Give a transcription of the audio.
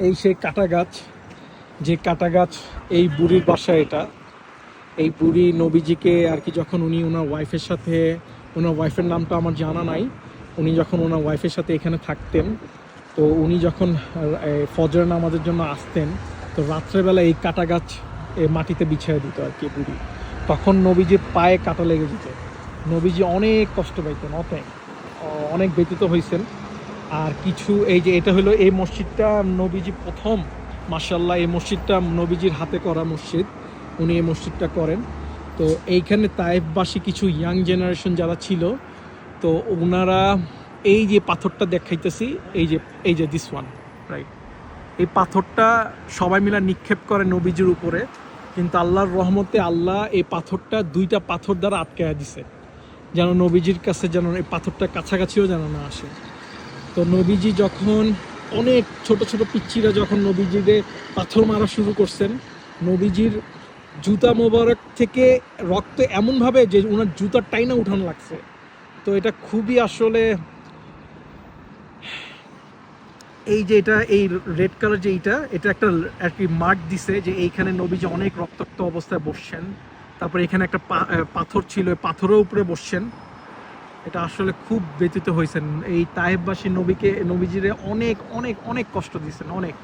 এই সেই কাটা গাছ, যে কাটা গাছ, এই বুড়ির বাসা এটা। এই বুড়ি নবীজিকে আর কি, যখন উনি ওনার ওয়াইফের সাথে, ওনার ওয়াইফের নামটা আমার জানা নাই, উনি যখন ওনার ওয়াইফের সাথে এখানে থাকতেন, তো উনি যখন ফজর নামাজের জন্য আসতেন, তো রাত্রেবেলা এই কাটা গাছ মাটিতে বিছিয়ে দিত আর কি বুড়ি। তখন নবীজির পায়ে কাটা লেগে যেত, নবীজি অনেক কষ্ট পাইতেন, অনেক ব্যতীত হয়েছেন। আর কিছু এই যে এটা হলো এই মসজিদটা নবীজি প্রথম, মাশাআল্লাহ, এই মসজিদটা নবীজির হাতে করা মসজিদ, উনি এই মসজিদটা করেন। তো এইখানে তায়েফবাসী কিছু ইয়াং জেনারেশন যারা ছিল, তো ওনারা এই যে পাথরটা দেখাইতেছি, এই যে দিস ওয়ান, রাইট, এই পাথরটা সবাই মিলে নিক্ষেপ করে নবীজির উপরে, কিন্তু আল্লাহর রহমতে আল্লাহ এই পাথরটা দুইটা পাথর দ্বারা আটকায়া দিছে, যেন নবীজির কাছে যেন এই পাথরটা কাছাকাছিও যেন না আসে। তো নবীজি যখন, অনেক ছোট ছোট পিচ্চিরা যখন নবীজিকে পাথর মারা শুরু করছেন, নবীজির জুতা মোবারক থেকে রক্ত এমনভাবে যে ওনার জুতার টাইনা উঠানো লাগছে। তো এটা খুবই আসলে, এই যে এটা, এই রেড কালার যে এটা একটা আর কি মার্ক দিছে যে এইখানে নবীজি অনেক রক্তাক্ত অবস্থায় বসছেন। তারপরে এখানে একটা পাথর ছিল, পাথরের উপরে বসছেন। এটা আসলে খুব ব্যতীত হয়েছেন। এই তায়েফবাসী নবীজিরে অনেক অনেক অনেক কষ্ট দিয়েছেন, অনেক।